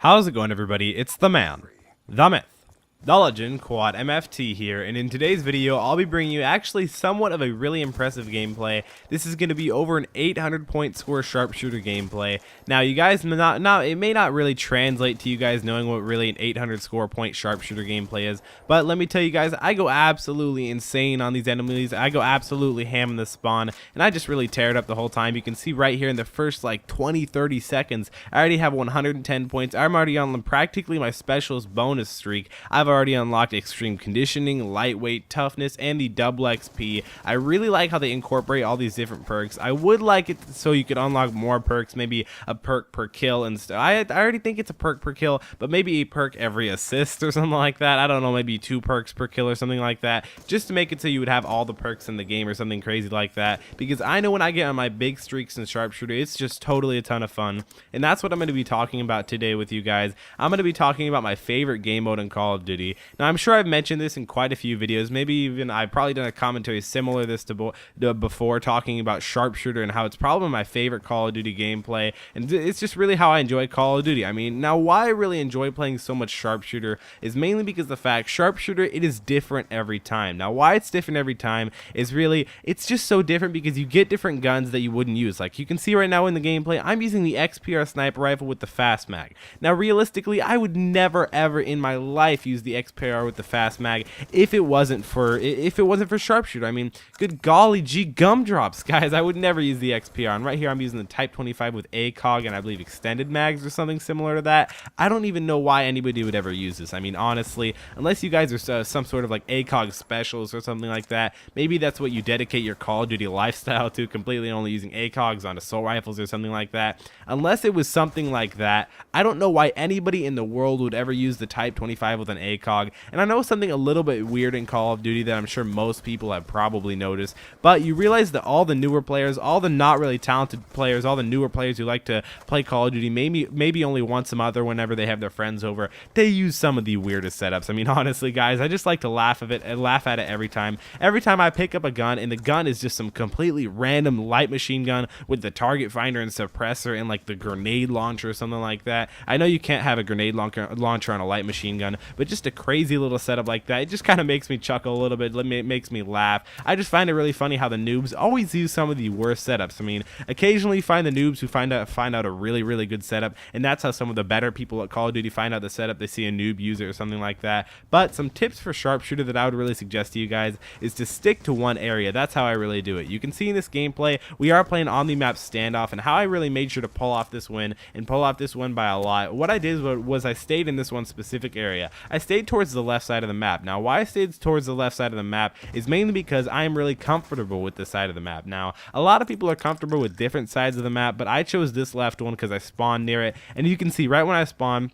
How's it going, everybody? It's the man, the myth, the legend, Quad MFT here, and in today's video, I'll be bringing you actually somewhat of a really impressive gameplay. This is going to be over an 800 point score sharpshooter gameplay. Now, you guys it may not really translate to you guys knowing what really an 800 score point sharpshooter gameplay is, but let me tell you guys, I go absolutely insane on these enemies. I go absolutely ham in the spawn, and I just really tear it up the whole time. You can see right here in the first like 20-30 seconds, I already have 110 points. I'm already on practically my specialist bonus streak. I've already unlocked extreme conditioning, lightweight, toughness, and the double XP. I really like how they incorporate all these different perks. I would like it so you could unlock more perks, maybe a perk per kill and stuff. I already think it's a perk per kill, but maybe a perk every assist or something like that. I don't know, maybe 2 perks per kill or something like that, just to make it so you would have all the perks in the game or something crazy like that, because I know when I get on my big streaks in Sharpshooter, it's just totally a ton of fun, and that's what I'm going to be talking about today with you guys. I'm going to be talking about my favorite game mode in Call of Duty. Now, I'm sure I've mentioned this in quite a few videos, maybe even I've probably done a commentary similar to this before, talking about Sharpshooter and how it's probably my favorite Call of Duty gameplay, and it's just really how I enjoy Call of Duty. I mean, now why I really enjoy playing so much Sharpshooter is mainly because the fact Sharpshooter, it is different every time. Now, why it's different every time is really, it's just so different because you get different guns that you wouldn't use. Like you can see right now in the gameplay, I'm using the XPR sniper rifle with the fast mag. Now, realistically, I would never ever in my life use the XPR with the fast mag if it wasn't for Sharpshooter. I mean, good golly gee gumdrops, guys, I would never use the XPR. And right here I'm using the Type 25 with ACOG and I believe extended mags or something similar to that. I don't even know why anybody would ever use this. I mean, honestly, unless you guys are some sort of like ACOG specials or something like that, maybe that's what you dedicate your Call of Duty lifestyle to, completely only using ACOGs on assault rifles or something like that. Unless it was something like that, I don't know why anybody in the world would ever use the Type 25 with an ACOG. And I know something a little bit weird in Call of Duty that I'm sure most people have probably noticed, but you realize that all the newer players, all the not really talented players, all the newer players who like to play Call of Duty maybe only once a month or whenever they have their friends over, they use some of the weirdest setups. I mean, honestly, guys, I just like to laugh at it every time. Every time I pick up a gun and the gun is just some completely random light machine gun with the target finder and suppressor and like the grenade launcher or something like that. I know you can't have a grenade launcher on a light machine gun, but just a crazy little setup like that, it just kind of makes me chuckle a little bit. It makes me laugh. I just find it really funny how the noobs always use some of the worst setups. I mean, occasionally you find the noobs who find out a really good setup, and that's how some of the better people at Call of Duty find out the setup. They see a noob use it or something like that. But some tips for Sharpshooter that I would really suggest to you guys is to stick to one area. That's how I really do it. You can see in this gameplay we are playing on the map standoff, and how I really made sure to pull off this win and pull off this win by a lot. What I did was I stayed in this one specific area. I stayed towards the left side of the map. Now, why I stayed towards the left side of the map is mainly because I am really comfortable with this side of the map. Now, a lot of people are comfortable with different sides of the map, but I chose this left one because I spawned near it, and you can see right when I spawned,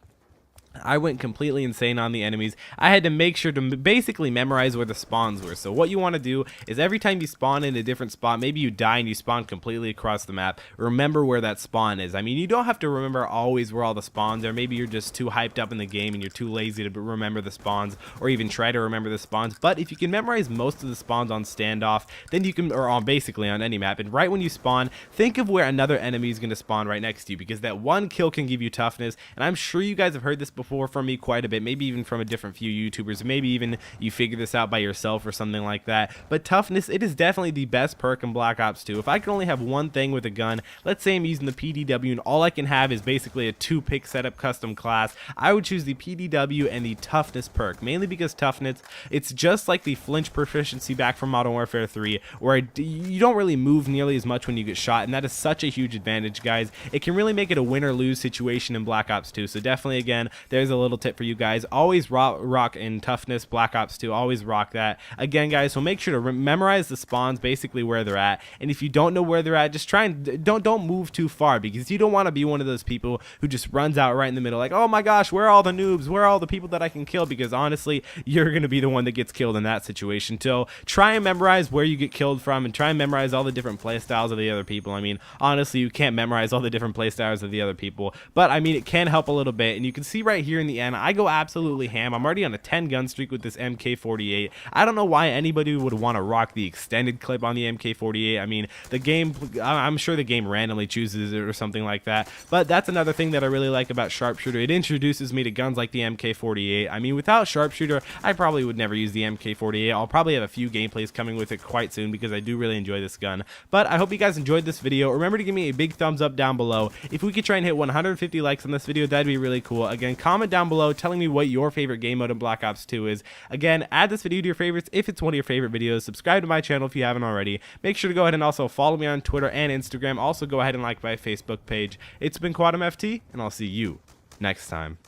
I went completely insane on the enemies. I had to make sure to basically memorize where the spawns were. So what you want to do is every time you spawn in a different spot, maybe you die and you spawn completely across the map, remember where that spawn is. I mean, you don't have to remember always where all the spawns are. Maybe you're just too hyped up in the game and you're too lazy to remember the spawns or even try to remember the spawns. But if you can memorize most of the spawns on standoff, then you can, or on basically on any map, and right when you spawn, think of where another enemy is going to spawn right next to you, because that one kill can give you toughness. And I'm sure you guys have heard this before from me quite a bit, maybe even from a different few YouTubers, maybe even you figure this out by yourself or something like that. But toughness, it is definitely the best perk in Black Ops 2. If I can only have one thing with a gun, let's say I'm using the PDW and all I can have is basically a 2-pick setup custom class, I would choose the PDW and the toughness perk, mainly because toughness, it's just like the flinch proficiency back from Modern Warfare 3, where you don't really move nearly as much when you get shot, and that is such a huge advantage, guys. It can really make it a win or lose situation in Black Ops 2. So definitely, again, there's a little tip for you guys. Always rock in toughness, Black Ops 2, always rock that. Again, guys, so make sure to memorize the spawns, basically where they're at, and if you don't know where they're at, just try and don't move too far, because you don't want to be one of those people who just runs out right in the middle like, oh my gosh, where are all the noobs, where are all the people that I can kill, because honestly, you're going to be the one that gets killed in that situation. So try and memorize where you get killed from, and try and memorize all the different play styles of the other people. I mean, honestly, you can't memorize all the different play styles of the other people, but I mean, it can help a little bit. And you can see right right here in the end, I go absolutely ham. I'm already on a 10 gun streak with this MK48. I don't know why anybody would want to rock the extended clip on the MK48. I mean, the game, I'm sure the game randomly chooses it or something like that, but that's another thing that I really like about Sharpshooter. It introduces me to guns like the MK48. I mean, without Sharpshooter, I probably would never use the MK48. I'll probably have a few gameplays coming with it quite soon because I do really enjoy this gun. But I hope you guys enjoyed this video. Remember to give me a big thumbs up down below. If we could try and hit 150 likes on this video, that'd be really cool. Again, comment down below telling me what your favorite game mode in Black Ops 2 is. Again, add this video to your favorites if it's one of your favorite videos. Subscribe to my channel if you haven't already. Make sure to go ahead and also follow me on Twitter and Instagram. Also go ahead and like my Facebook page. It's been Quad MFT, and I'll see you next time.